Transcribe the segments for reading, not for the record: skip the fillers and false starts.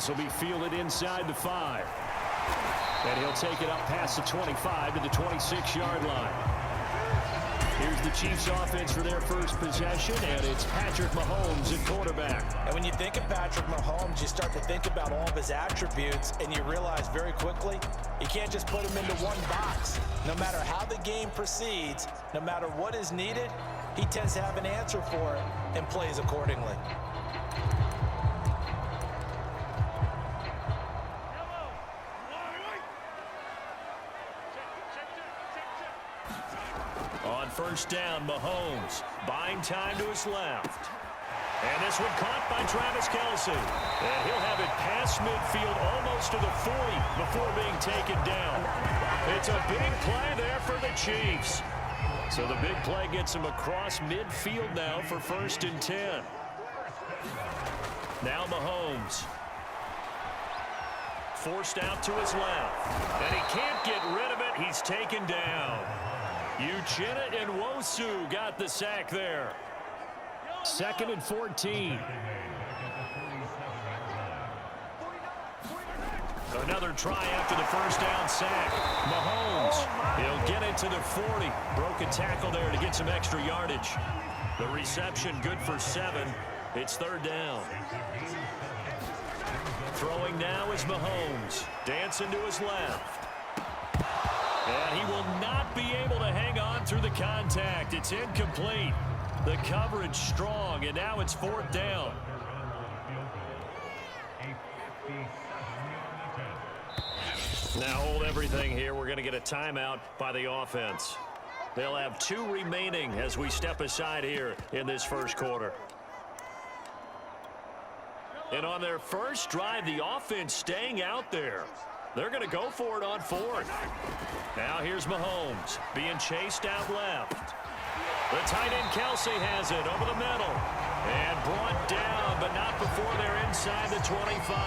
This will be fielded inside the 5. And he'll take it up past the 25 to the 26-yard line. Here's the Chiefs offense for their first possession, and it's Patrick Mahomes at quarterback. And when you think of Patrick Mahomes, you start to think about all of his attributes, and you realize very quickly you can't just put him into one box. No matter how the game proceeds, no matter what is needed, he tends to have an answer for it and plays accordingly. On first down, Mahomes buying time to his left. And this one caught by Travis Kelce. And he'll have it past midfield almost to the 40 before being taken down. It's a big play there for the Chiefs. So the big play gets him across midfield now for 1st and 10. Now Mahomes. Forced out to his left. And he can't get rid of it. He's taken down. Uchenna and Nwosu got the sack there. 2nd and 14. Another try after the first down sack. Mahomes, he'll get it to the 40. Broke a tackle there to get some extra yardage. The reception good for 7. It's 3rd down. Throwing now is Mahomes. Dancing to his left. And he will not be able to hang on through the contact. It's incomplete. The coverage strong, and now it's 4th down. Now hold everything here. We're going to get a timeout by the offense. They'll have 2 remaining as we step aside here in this first quarter. And on their first drive, the offense staying out there. They're going to go for it on 4th. Now here's Mahomes being chased out left. The tight end Kelce has it over the middle. And brought down, but not before they're inside the 25.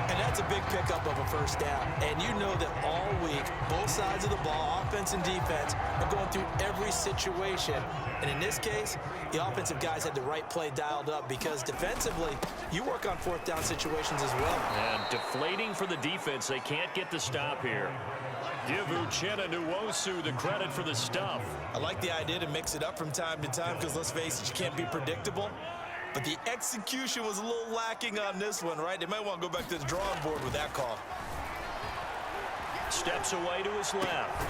And that's a big pickup of a first down. And you know that all week, both sides of the ball, offense and defense, are going through every situation. And in this case, the offensive guys had the right play dialed up because defensively, you work on 4th down situations as well. And deflating for the defense. They can't get the stop here. Give Uchenna and Nwosu the credit for the stuff. I like the idea to mix it up from time to time because, let's face it, you can't be predictable. But the execution was a little lacking on this one, right? They might want to go back to the drawing board with that call. Steps away to his left.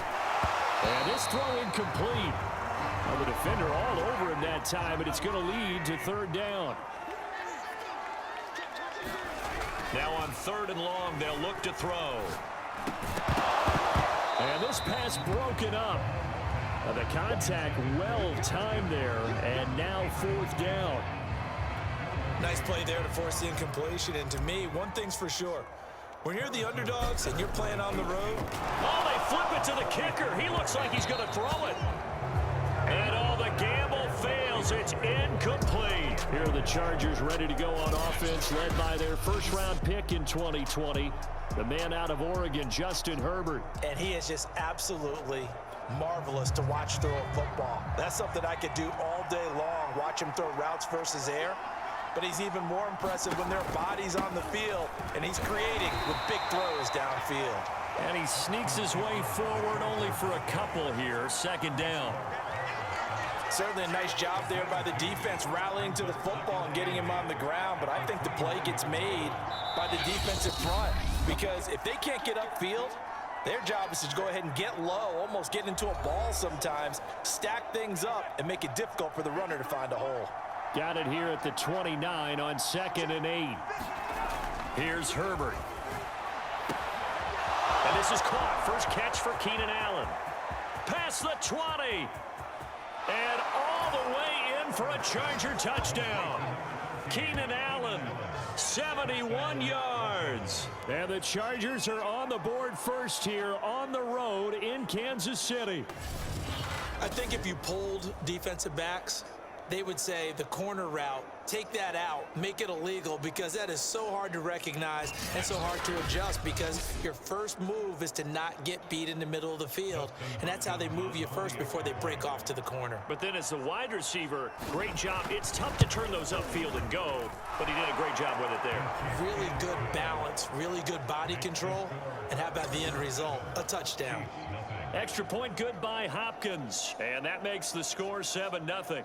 And this throw incomplete. Well, the defender all over him that time, but it's going to lead to 3rd down. Now on 3rd and long, they'll look to throw. And this pass broken up. The contact well timed there, and now 4th down. Nice play there to force the incompletion. And to me, one thing's for sure. When you're the underdogs and you're playing on the road. Oh, they flip it to the kicker. He looks like he's going to throw it. And all the gamble fails. It's incomplete. Here are the Chargers ready to go on offense, led by their first-round pick in 2020. The man out of Oregon, Justin Herbert. And he is just absolutely marvelous to watch throw a football. That's something I could do all day long, watch him throw routes versus air. But he's even more impressive when there are bodies on the field, and he's creating with big throws downfield. And he sneaks his way forward only for a couple here. 2nd down. Certainly a nice job there by the defense rallying to the football and getting him on the ground, but I think the play gets made by the defensive front because if they can't get upfield, their job is to go ahead and get low, almost get into a ball sometimes, stack things up, and make it difficult for the runner to find a hole. Got it here at the 29 on 2nd and 8. Here's Herbert. And this is caught. First catch for Keenan Allen. Past the 20. And all the way in for a Charger touchdown. Keenan Allen, 71 yards. And the Chargers are on the board first here on the road in Kansas City. I think if you polled defensive backs, they would say the corner route, take that out, make it illegal, because that is so hard to recognize and so hard to adjust, because your first move is to not get beat in the middle of the field, and that's how they move you first before they break off to the corner. But then as the wide receiver, great job. It's tough to turn those upfield and go, but he did a great job with it there. Really good balance, really good body control, and how about the end result? A touchdown. Extra point good by Hopkins, and that makes the score 7-0.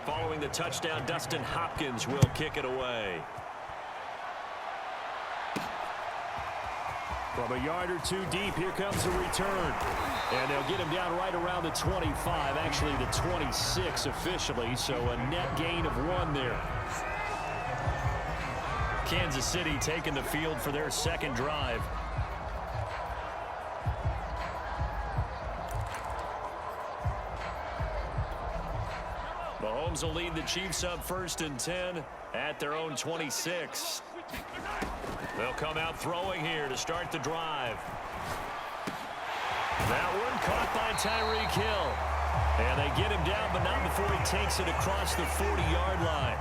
Following the touchdown, Dustin Hopkins will kick it away. From a yard or two deep, here comes a return. And they'll get him down right around the 25, actually the 26 officially, so a net gain of 1 there. Kansas City taking the field for their second drive. Mahomes will lead the Chiefs up 1st and 10 at their own 26. They'll come out throwing here to start the drive. That one caught by Tyreek Hill. And they get him down, but not before he takes it across the 40-yard line.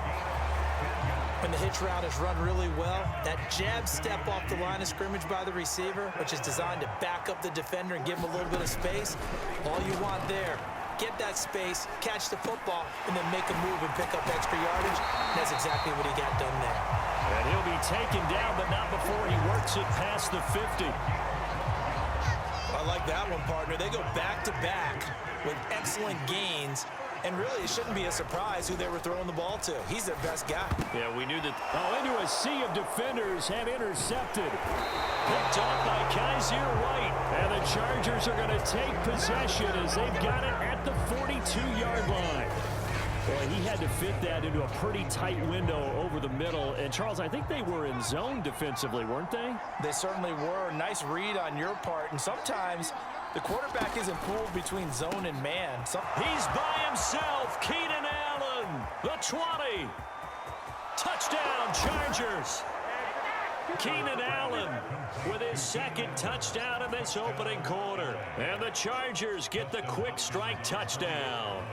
When the hitch route is run really well, that jab step off the line of scrimmage by the receiver, which is designed to back up the defender and give him a little bit of space, all you want there. Get that space, catch the football, and then make a move and pick up extra yardage. That's exactly what he got done there. And he'll be taken down, but not before he works it past the 50. I like that one, partner. They go back-to-back with excellent gains, and really it shouldn't be a surprise who they were throwing the ball to. He's their best guy. Yeah, we knew that. Oh, into a sea of defenders have intercepted. Picked off by Kaiser White. And the Chargers are going to take possession as they've got it at the 42-yard line. Well, he had to fit that into a pretty tight window over the middle. And, Charles, I think they were in zone defensively, weren't they? They certainly were. Nice read on your part. And sometimes the quarterback isn't pulled between zone and man. He's by himself. Keenan Allen, the 20. Touchdown, Chargers. Keenan Allen with his second touchdown in this opening quarter. And the Chargers get the quick strike touchdown.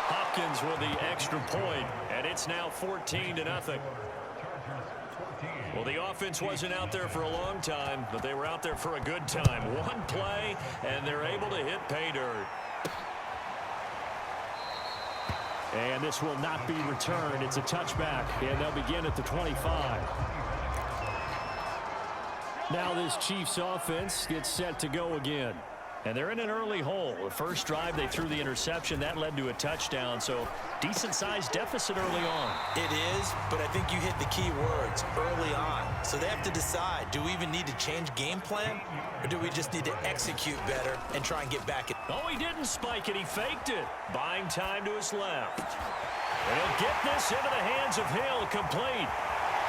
Hopkins with the extra point, and it's now 14-0. Well, the offense wasn't out there for a long time, but they were out there for a good time. One play, and they're able to hit pay dirt. And this will not be returned. It's a touchback, and they'll begin at the 25. Now this Chiefs offense gets set to go again. And they're in an early hole. The first drive, they threw the interception. That led to a touchdown, so decent-sized deficit early on. It is, but I think you hit the key words, early on. So they have to decide, do we even need to change game plan, or do we just need to execute better and try and get back at... Oh, he didn't spike it. He faked it. Buying time to his left. And he'll get this into the hands of Hill, complete.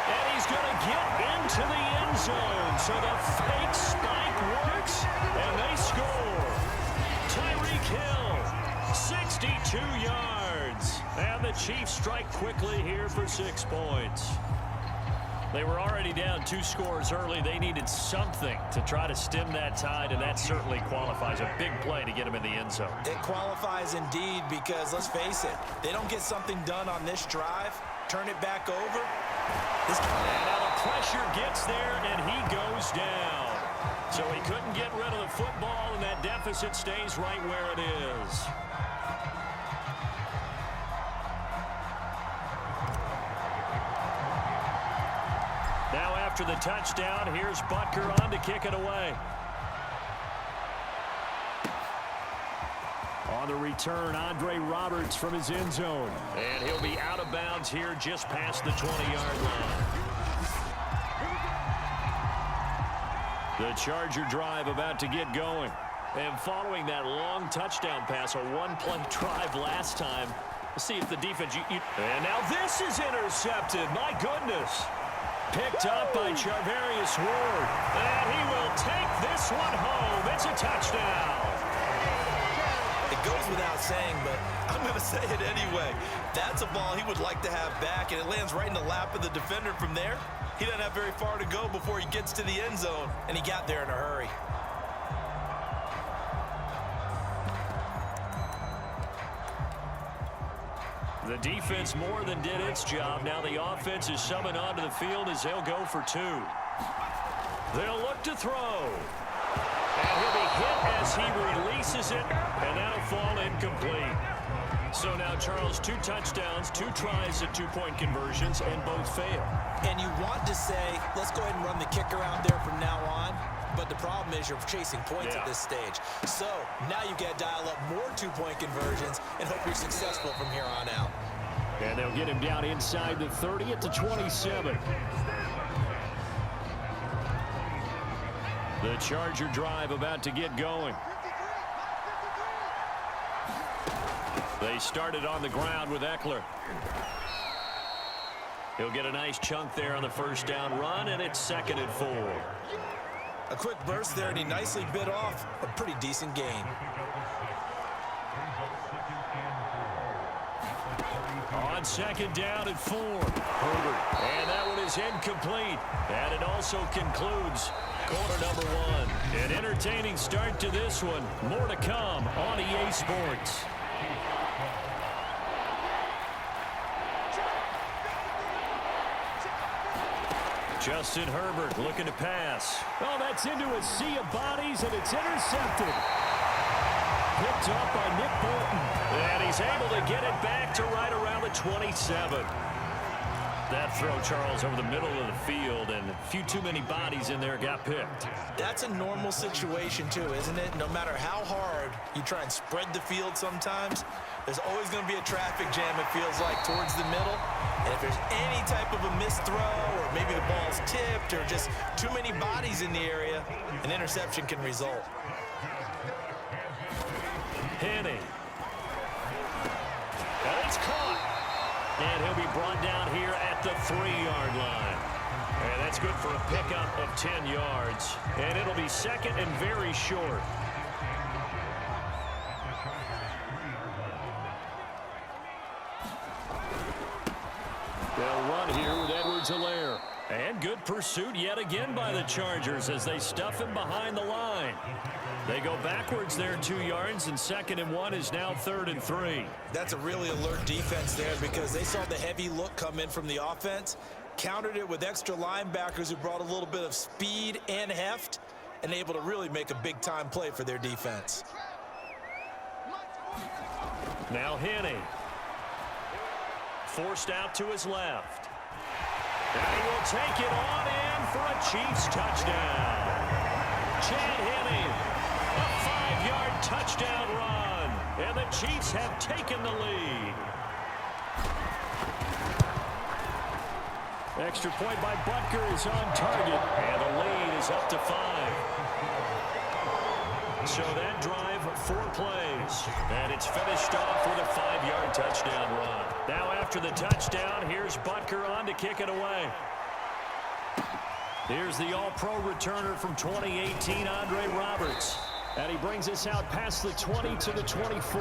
And he's going to get into the end zone. So the fake spike works, and they score. Tyreek Hill, 62 yards. And the Chiefs strike quickly here for 6 points. They were already down 2 scores early. They needed something to try to stem that tide, and that certainly qualifies. A big play to get him in the end zone. It qualifies indeed because, let's face it, they don't get something done on this drive, turn it back over. And now the pressure gets there, and he goes down. So he couldn't get rid of the football, and that deficit stays right where it is. Now after the touchdown, here's Butker on to kick it away. On the return, Andre Roberts from his end zone. And he'll be out of bounds here just past the 20-yard line. The Charger drive about to get going. And following that long touchdown pass, a one-play drive last time, let's see if the defense... And now this is intercepted. My goodness. Picked up by Charvarius Ward. And he will take this one home. It's a touchdown. It goes without saying, but I'm going to say it anyway. That's a ball he would like to have back, and it lands right in the lap of the defender from there. He doesn't have very far to go before he gets to the end zone, and he got there in a hurry. The defense more than did its job. Now the offense is summoned onto the field as they'll go for two. They'll look to throw. And he'll be hit as he releases it, and that'll fall incomplete. So now, Charles, 2 touchdowns, 2 tries at 2-point conversions, and both fail. And you want to say, let's go ahead and run the kick around there from now on. But the problem is you're chasing points at this stage. So now you got to dial up more 2-point conversions and hope you're successful from here on out. And they'll get him down inside the 30 at the 27. The Charger drive about to get going. They started on the ground with Eckler. He'll get a nice chunk there on the first down run, and it's 2nd and 4. A quick burst there, and he nicely bit off a pretty decent gain. On 2nd down and 4. Herbert. And that one is incomplete. And it also concludes quarter number 1. An entertaining start to this one. More to come on EA Sports. Justin Herbert looking to pass. Oh, that's into a sea of bodies, and it's intercepted. Picked up by Nick Bolton. And he's able to get it back to right around the 27. That throw, Charles, over the middle of the field, and a few too many bodies in there got picked. That's a normal situation, too, isn't it? No matter how hard you try and spread the field sometimes, there's always going to be a traffic jam, it feels like, towards the middle. And if there's any type of a missed throw, or maybe the ball's tipped, or just too many bodies in the area, an interception can result. Henny. And it's caught. And he'll be brought down here at the 3-yard line. And that's good for a pickup of 10 yards. And it'll be 2nd and very short. They'll run here with Edwards-Helaire. And good pursuit yet again by the Chargers as they stuff him behind the line. They go backwards there 2 yards, and 2nd and 1 is now 3rd and 3. That's a really alert defense there because they saw the heavy look come in from the offense, countered it with extra linebackers who brought a little bit of speed and heft, and able to really make a big-time play for their defense. Now Henny. Forced out to his left. And he will take it on in for a Chiefs touchdown. Chad Henne, a 5-yard touchdown run. And the Chiefs have taken the lead. Extra point by Butker is on target. And the lead is up to 5. So that drive, 4 plays. And it's finished off with a 5-yard touchdown run. Now after the touchdown, here's Butker on to kick it away. Here's the All-Pro returner from 2018, Andre Roberts. And he brings us out past the 20 to the 24.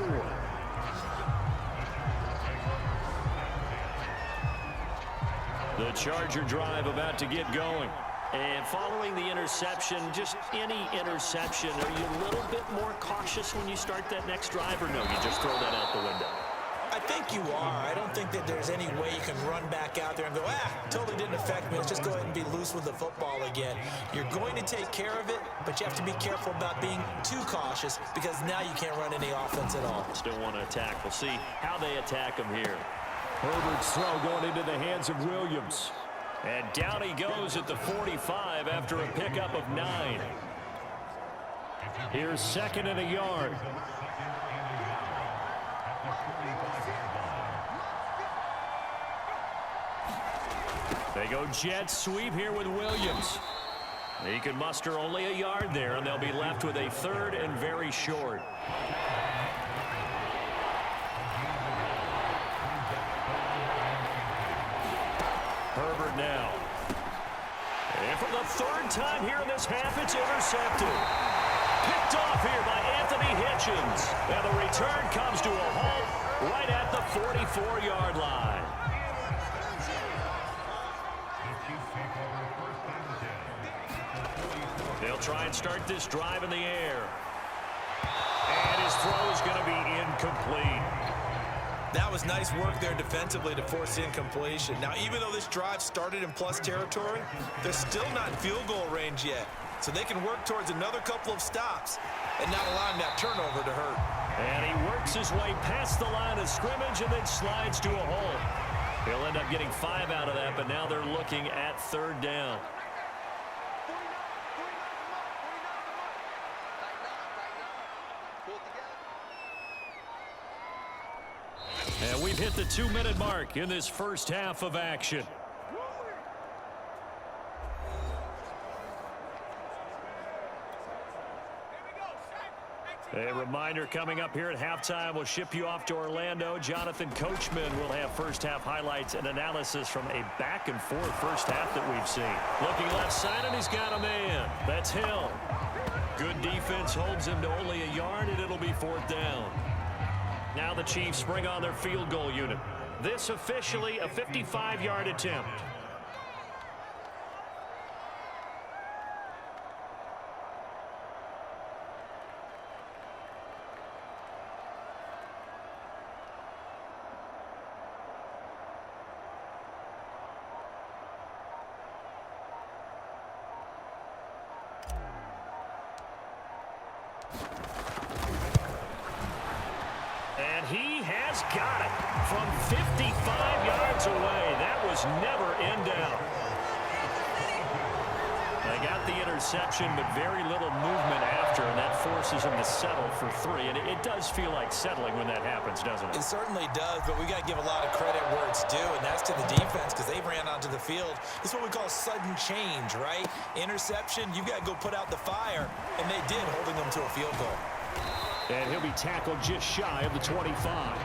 The Charger drive about to get going. And following the interception, just any interception, are you a little bit more cautious when you start that next drive, or no, you just throw that out the window? I think you are. I don't think that there's any way you can run back out there and go, totally didn't affect me. Let's just go ahead and be loose with the football again. You're going to take care of it, but you have to be careful about being too cautious because now you can't run any offense at all. Still want to attack. We'll see how they attack him here. Herbert's throw going into the hands of Williams. And down he goes at the 45 after a pickup of 9. Here's 2nd and a yard. They go jet sweep here with Williams. He can muster only a yard there, and they'll be left with a 3rd and very short. Herbert now. And for the 3rd time here in this half, it's intercepted. Picked off here by Anthony Hitchens. And the return comes to a halt right 44-yard line. They'll try and start this drive in the air. And his throw is going to be incomplete. That was nice work there defensively to force the incompletion. Now, even though this drive started in plus territory, they're still not in field goal range yet. So they can work towards another couple of stops and not allowing that turnover to hurt. And he works his way past the line of scrimmage and then slides to a hole. He'll end up getting 5 out of that, but now they're looking at third down. And we've hit the 2-minute mark in this first half of action. A reminder coming up here at halftime, we'll ship you off to Orlando. Jonathan Coachman will have first half highlights and analysis from a back-and-forth first half that we've seen. Looking left side, and he's got a man. That's Hill. Good defense holds him to only a yard, and it'll be fourth down. Now the Chiefs bring on their field goal unit. This officially a 55-yard attempt. And he has got it from 55 yards away. That was never in doubt. They got the interception, but very little movement after, and that forces him to settle for 3. And it does feel like settling when that happens, doesn't it? It certainly does, but we got to give a lot of credit where it's due, and that's to the defense because they ran onto the field. This is what we call sudden change, right? Interception, you've got to go put out the fire, and they did, holding them to a field goal. And he'll be tackled just shy of the 25.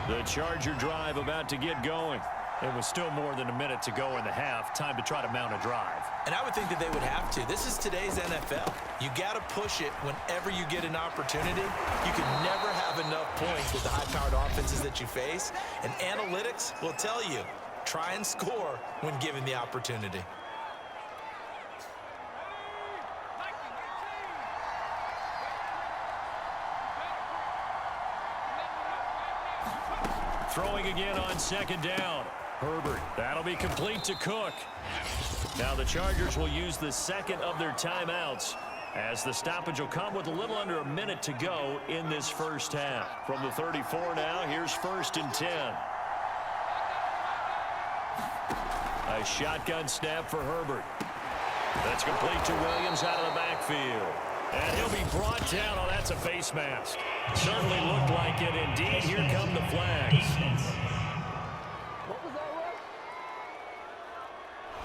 The Charger drive about to get going. It was still more than a minute to go in the half. Time to try to mount a drive. And I would think that they would have to. This is today's NFL. You got to push it whenever you get an opportunity. You can never have enough points with the high-powered offenses that you face. And analytics will tell you, try and score when given the opportunity. Throwing again on second down. Herbert. That'll be complete to Cook. Now the Chargers will use the second of their timeouts as the stoppage will come with a little under a minute to go in this first half. From the 34 now, here's 1st and 10. A shotgun snap for Herbert. That's complete to Williams out of the backfield. And he'll be brought down. Oh, that's a face mask. Certainly looked like it. Indeed, here come the flags.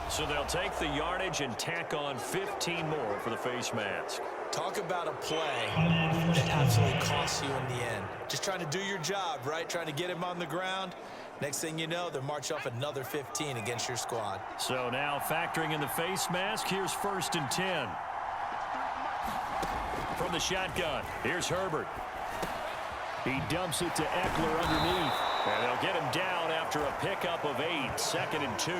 So they'll take the yardage and tack on 15 more for the face mask. Talk about a play that absolutely costs you in the end. Just trying to do your job, right? Trying to get him on the ground. Next thing you know, they'll march off another 15 against your squad. So now factoring in the face mask, here's 1st and 10. From the shotgun, here's Herbert. He dumps it to Eckler underneath. And they'll get him down after a pickup of 8, 2nd and 2.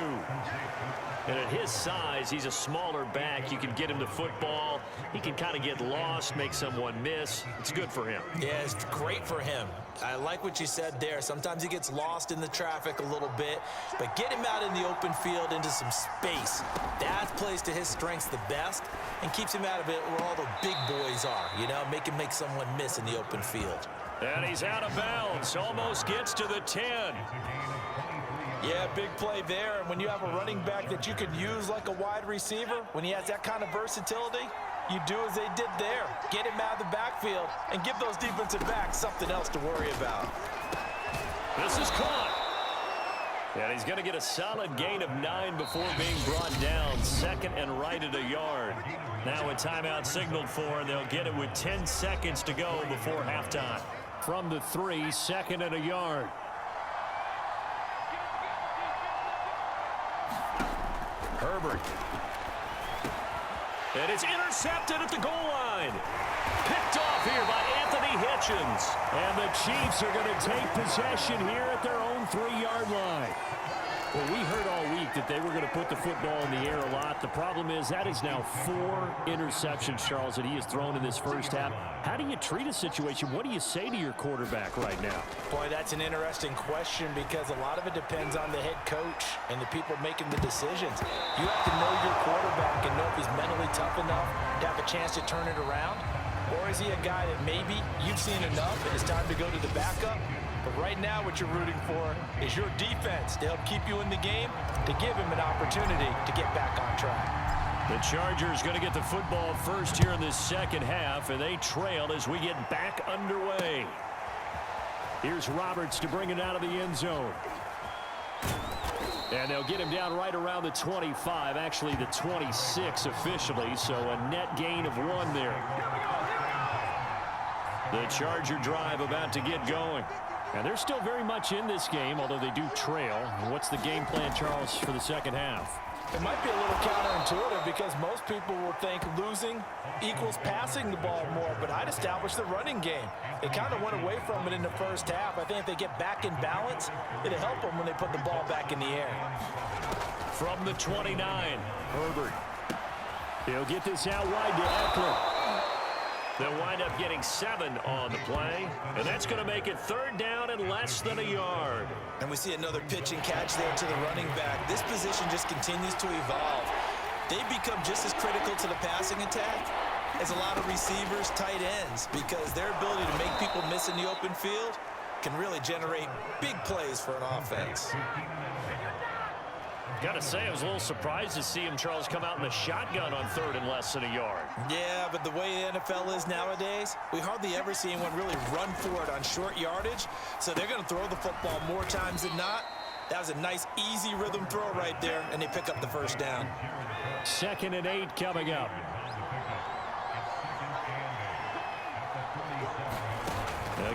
And at his size, he's a smaller back. You can get him the football. He can kind of get lost, make someone miss. It's good for him. Yeah, it's great for him. I like what you said there. Sometimes he gets lost in the traffic a little bit, but get him out in the open field into some space. That plays to his strengths the best and keeps him out of it where all the big boys are, you know, make him make someone miss in the open field. And he's out of bounds, almost gets to the 10. Yeah, big play there. And when you have a running back that you can use like a wide receiver, when he has that kind of versatility, you do as they did there. Get him out of the backfield and give those defensive backs something else to worry about. This is caught. And he's going to get a solid gain of 9 before being brought down. 2nd and right at a yard. Now a timeout signaled for, and they'll get it with 10 seconds to go before halftime. From the 3, 2nd and a yard. Herbert. And it's intercepted at the goal line. Picked off here by Anthony Hitchens. And the Chiefs are going to take possession here at their own 3-yard line. Well, we heard all week that they were going to put the football in the air a lot. The problem is that is now 4 interceptions, Charles, that he has thrown in this first half. How do you treat a situation? What do you say to your quarterback right now? Boy, that's an interesting question because a lot of it depends on the head coach and the people making the decisions. You have to know your quarterback and know if he's mentally tough enough to have a chance to turn it around. Or is he a guy that maybe you've seen enough and it's time to go to the backup? But right now what you're rooting for is your defense to help keep you in the game, to give him an opportunity to get back on track. The Chargers going to get the football first here in this second half, and they trail as we get back underway. Here's Roberts to bring it out of the end zone. And they'll get him down right around the 25, actually the 26 officially, so a net gain of 1 there. The Charger drive about to get going. And they're still very much in this game, although they do trail. What's the game plan, Charles, for the second half? It might be a little counterintuitive because most people will think losing equals passing the ball more, but I'd establish the running game. They kind of went away from it in the first half. I think if they get back in balance, it'll help them when they put the ball back in the air. From the 29, Herbert. He'll get this out wide to Eckler. They'll wind up getting 7 on the play, and that's going to make it 3rd down and less than a yard. And we see another pitch and catch there to the running back. This position just continues to evolve. They become just as critical to the passing attack as a lot of receivers, tight ends, because their ability to make people miss in the open field can really generate big plays for an offense. Got to say, I was a little surprised to see him, Charles, come out in the shotgun on 3rd and less than a yard. Yeah, but the way the NFL is nowadays, we hardly ever see anyone really run for it on short yardage. So they're going to throw the football more times than not. That was a nice, easy rhythm throw right there, and they pick up the first down. 2nd and 8 coming up.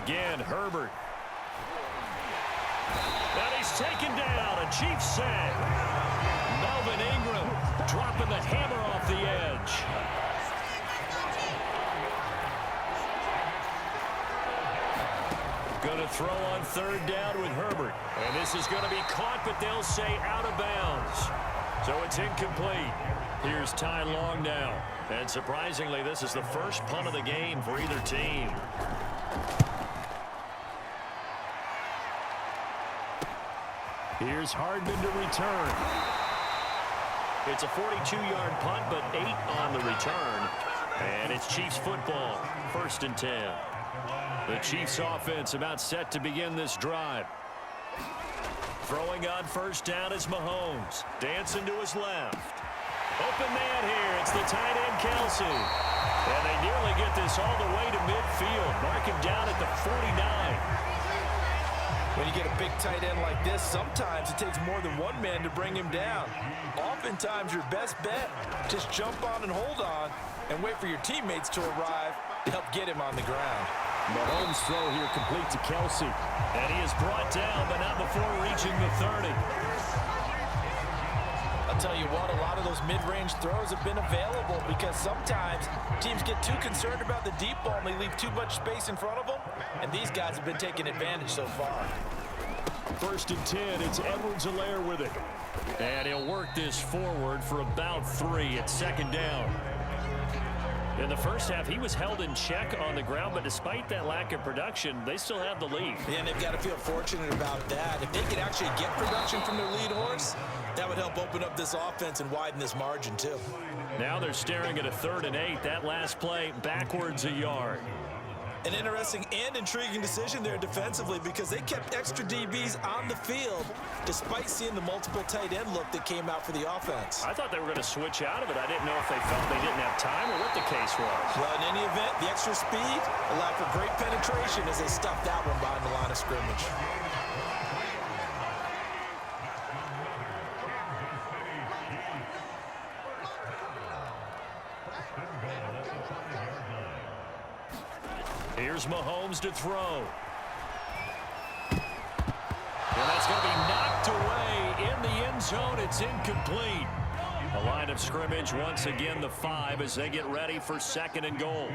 Again, Herbert. And he's taken down, a Chiefs save. Melvin Ingram dropping the hammer off the edge. Going to throw on 3rd down with Herbert. And this is going to be caught, but they'll say out of bounds. So it's incomplete. Here's Ty Long now. And surprisingly, this is the first punt of the game for either team. Here's Hardman to return. It's a 42-yard punt, but 8 on the return. And it's Chiefs football, 1st and 10. The Chiefs offense about set to begin this drive. Throwing on 1st down is Mahomes. Dancing to his left. Open man here. It's the tight end, Kelsey. And they nearly get this all the way to midfield. Mark him down at the 49. When you get a big tight end like this, sometimes it takes more than one man to bring him down. Oftentimes, your best bet, just jump on and hold on and wait for your teammates to arrive to help get him on the ground. Mahomes' throw here complete to Kelsey. And he is brought down, but not before reaching the 30. I'll tell you what, a lot of those mid-range throws have been available because sometimes teams get too concerned about the deep ball and they leave too much space in front of them, and these guys have been taking advantage so far. 1st and 10, it's Edwards-Helaire with it. And he'll work this forward for about 3 at 2nd down. In the first half, he was held in check on the ground, but despite that lack of production, they still have the lead. Yeah, and they've got to feel fortunate about that. If they could actually get production from their lead horse, that would help open up this offense and widen this margin, too. Now they're staring at a 3rd and 8. That last play, backwards a yard. An interesting and intriguing decision there defensively because they kept extra DBs on the field despite seeing the multiple tight end look that came out for the offense. I thought they were going to switch out of it. I didn't know if they felt they didn't have time or what the case was. Well, in any event, the extra speed allowed for great penetration as they stuffed that one behind the line of scrimmage. Here's Mahomes to throw. And that's going to be knocked away in the end zone. It's incomplete. A line of scrimmage once again the 5 as they get ready for 2nd and goal.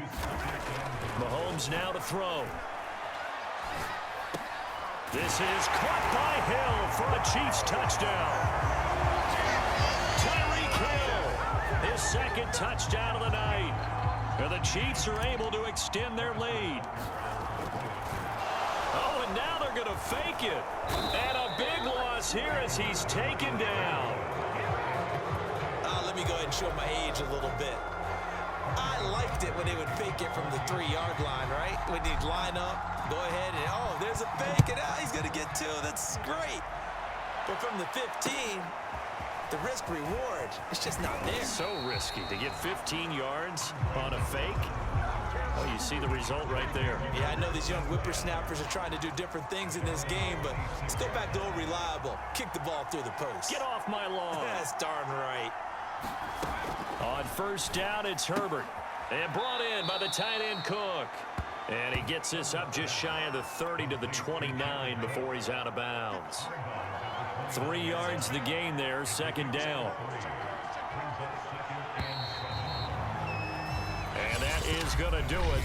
Mahomes now to throw. This is caught by Hill for a Chiefs touchdown. Tyreek Hill, his 2nd touchdown of the night. And the Chiefs are able to extend their lead. Oh, and now they're going to fake it. And a big loss here as he's taken down. Let me go ahead and show my age a little bit. I liked it when they would fake it from the 3-yard line, right? When they'd line up, go ahead and, oh, there's a fake, and he's going to get 2. That's great. But from the 15, the risk-reward, it's just not there. So risky to get 15 yards on a fake. Well, you see the result right there. Yeah, I know these young whippersnappers are trying to do different things in this game, but let's go back to old reliable. Kick the ball through the post. Get off my lawn. That's darn right. On 1st down, it's Herbert. And brought in by the tight end Cook. And he gets this up just shy of the 30 to the 29 before he's out of bounds. 3 yards the gain there, 2nd down. And that is going to do it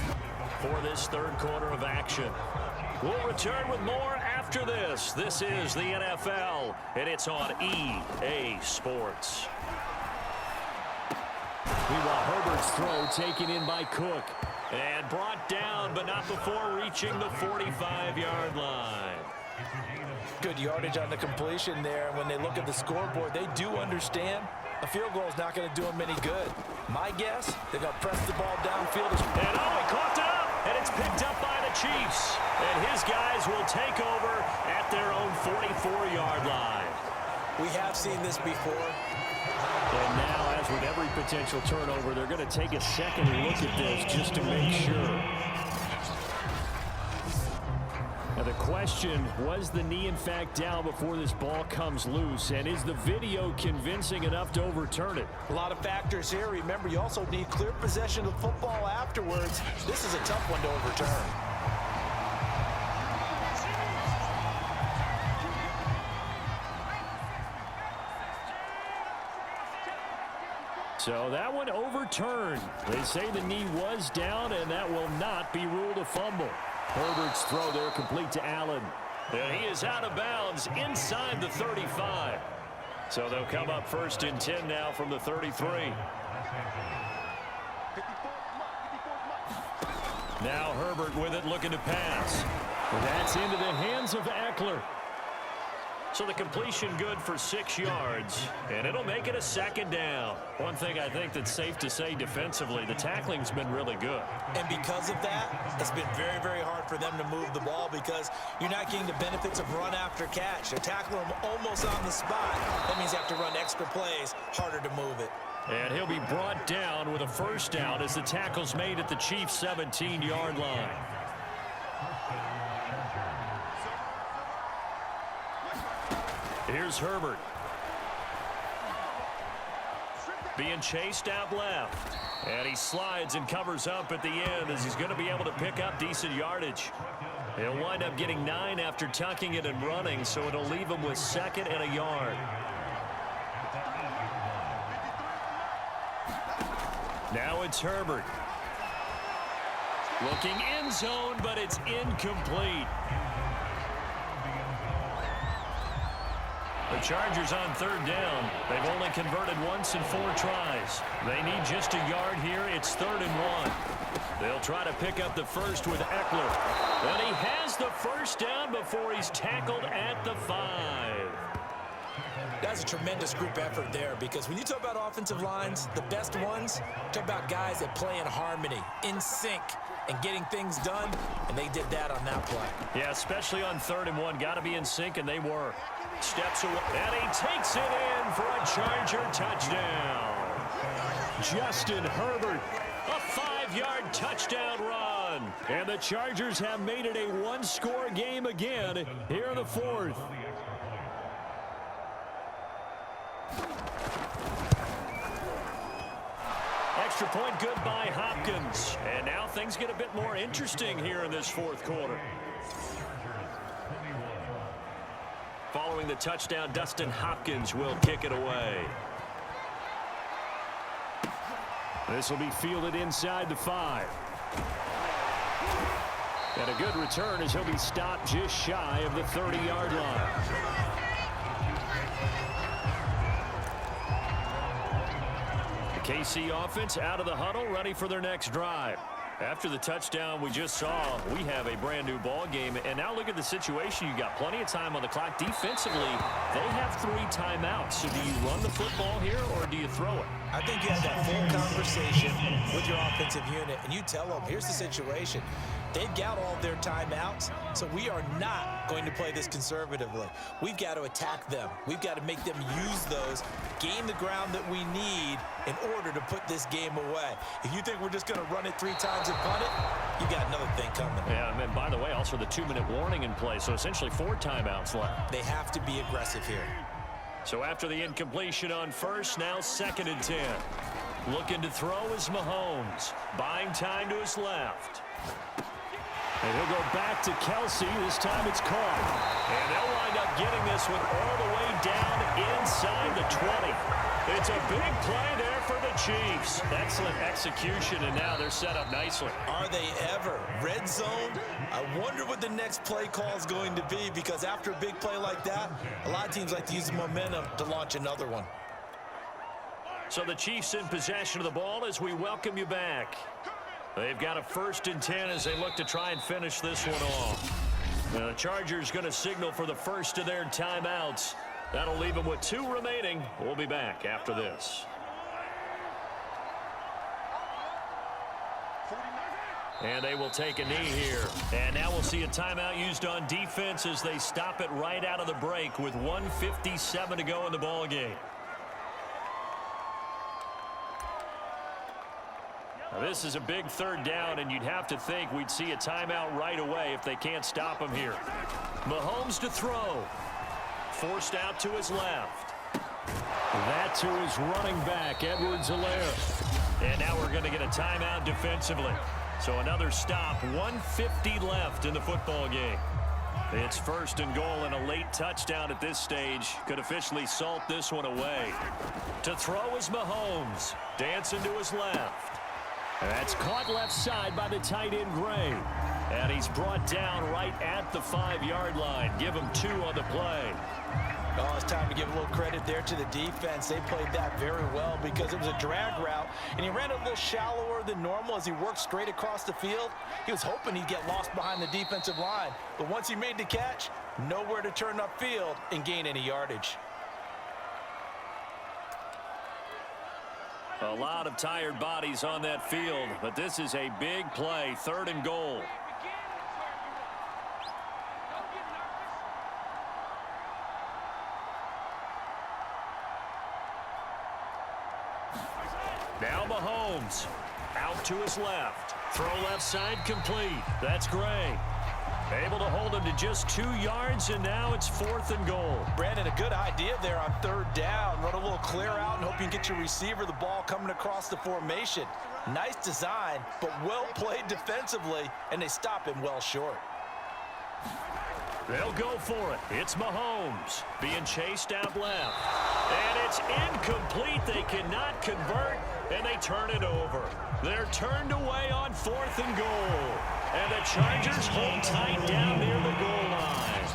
for this 3rd quarter of action. We'll return with more after this. This is the NFL, and it's on EA Sports. Meanwhile, Herbert's throw taken in by Cook. And brought down, but not before reaching the 45-yard line. Good yardage on the completion there. And when they look at the scoreboard, they do understand a field goal is not going to do them any good. My guess, they're going to press the ball downfield. And oh, he coughed it up, and it's picked up by the Chiefs. And his guys will take over at their own 44-yard line. We have seen this before. And now, as with every potential turnover, they're going to take a second look at this just to make sure. Now the question, was the knee in fact down before this ball comes loose? And is the video convincing enough to overturn it? A lot of factors here. Remember, you also need clear possession of the football afterwards. This is a tough one to overturn. So that one overturned. They say the knee was down, and that will not be ruled a fumble. Herbert's throw there complete to Allen. And he is out of bounds inside the 35. So they'll come up 1st and 10 now from the 33. Now Herbert with it, looking to pass. That's into the hands of Eckler. So the completion good for 6 yards, and it'll make it a 2nd down. One thing I think that's safe to say defensively, the tackling's been really good. And because of that, it's been very, very hard for them to move the ball because you're not getting the benefits of run after catch. They're tackling them almost on the spot. That means you have to run extra plays, harder to move it. And he'll be brought down with a 1st down as the tackle's made at the Chiefs' 17-yard line. Here's Herbert. Being chased out left. And he slides and covers up at the end as he's going to be able to pick up decent yardage. He'll wind up getting 9 after tucking it and running, so it'll leave him with 2nd and a yard. Now it's Herbert. Looking end zone, but it's incomplete. The Chargers on 3rd down. They've only converted once in 4 tries. They need just a yard here. It's 3rd and 1. They'll try to pick up the 1st with Eckler. And he has the 1st down before he's tackled at the 5. That's a tremendous group effort there because when you talk about offensive lines, the best ones, talk about guys that play in harmony, in sync, and getting things done, and they did that on that play. Yeah, especially on 3rd and 1. Got to be in sync, and they were. Steps away, and he takes it in for a Charger touchdown. Justin Herbert, a 5-yard touchdown run. And the Chargers have made it a 1-score game again here in the 4th. Extra point good by Hopkins. And now things get a bit more interesting here in this 4th quarter. Following the touchdown, Dustin Hopkins will kick it away. This will be fielded inside the 5. And a good return as he'll be stopped just shy of the 30-yard line. The KC offense out of the huddle, ready for their next drive. After the touchdown we just saw, we have a brand new ball game. And now look at the situation. You got plenty of time on the clock. Defensively, they have 3 timeouts. So do you run the football here or do you throw it? I think you have that full conversation with your offensive unit, and you tell them, here's the situation. They've got all their timeouts, so we are not going to play this conservatively. We've got to attack them. We've got to make them use those, gain the ground that we need in order to put this game away. If you think we're just going to run it 3 times and punt it, you got another thing coming. Yeah, and by the way, also the 2-minute warning in play, so essentially 4 timeouts left. They have to be aggressive here. So after the incompletion on first, now 2nd and 10. Looking to throw is Mahomes. Buying time to his left. And he'll go back to Kelsey. This time it's caught. And they'll wind up getting this one all the way down inside the 20. It's a big play there for the Chiefs. Excellent execution, and now they're set up nicely. Are they ever? Red zone? I wonder what the next play call is going to be, because after a big play like that, a lot of teams like to use the momentum to launch another one. So the Chiefs in possession of the ball as we welcome you back. They've got a 1st and 10 as they look to try and finish this one off. Now the Chargers going to signal for the first of their timeouts. That'll leave them with 2 remaining. We'll be back after this. And they will take a knee here. And now we'll see a timeout used on defense as they stop it right out of the break with 1:57 to go in the ball game. Now this is a big 3rd down, and you'd have to think we'd see a timeout right away if they can't stop him here. Mahomes to throw. Forced out to his left. That to his running back, Edwards-Helaire. And now we're going to get a timeout defensively. So another stop, 1:50 left in the football game. It's 1st and goal, and a late touchdown at this stage could officially salt this one away. To throw is Mahomes. Dancing to his left. That's caught left side by the tight end, Gray. And he's brought down right at the 5-yard line. Give him 2 on the play. Oh, it's time to give a little credit there to the defense. They played that very well because it was a drag route, and he ran a little shallower than normal as he worked straight across the field. He was hoping he'd get lost behind the defensive line, but once he made the catch, nowhere to turn upfield and gain any yardage. A lot of tired bodies on that field, but this is a big play, 3rd and goal. Now Mahomes, out to his left. Throw left side complete. That's Gray. Able to hold him to just 2 yards, and now it's 4th and goal. Brandon, a good idea there on 3rd down. Run a little clear out and hope you can get your receiver the ball coming across the formation. Nice design, but well played defensively, and they stop him well short. They'll go for it. It's Mahomes being chased out left. And it's incomplete. They cannot convert, and they turn it over. They're turned away on 4th and goal. And the Chargers hold tight down near the goal line.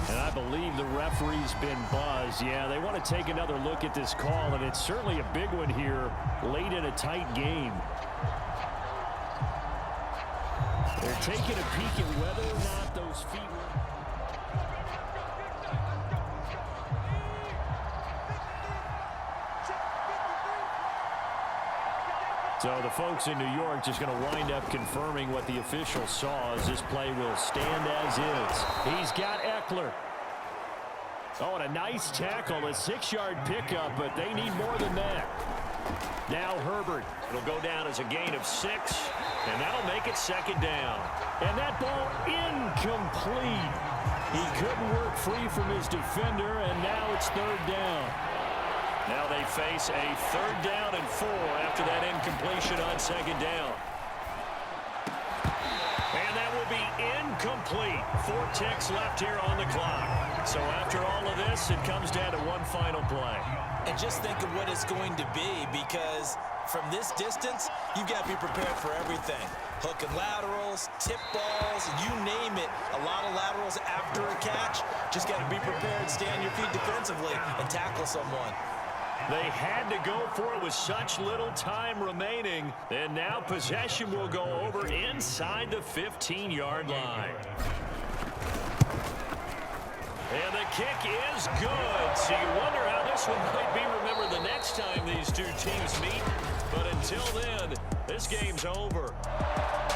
And I believe the referee's been buzzed. Yeah, they want to take another look at this call, and it's certainly a big one here late in a tight game. They're taking a peek at whether or not those feet were... So the folks in New York just going to wind up confirming what the official saw as this play will stand as is. He's got Eckler. Oh, and a nice tackle, a 6-yard pickup, but they need more than that. Now Herbert. It'll go down as a gain of 6, and that'll make it 2nd down. And that ball incomplete. He couldn't work free from his defender, and now it's 3rd down. Now they face a 3rd down and 4 after that incompletion on 2nd down. And that will be incomplete. 4 ticks left here on the clock. So after all of this, it comes down to one final play. And just think of what it's going to be, because From this distance, you've got to be prepared for everything. Hook and laterals, tip balls, you name it. A lot of laterals after a catch. Just got to be prepared, stay on your feet defensively, and tackle someone. They had to go for it with such little time remaining. And now possession will go over inside the 15-yard line. And the kick is good. So you wonder how this one might be remembered the next time these two teams meet. But until then, this game's over.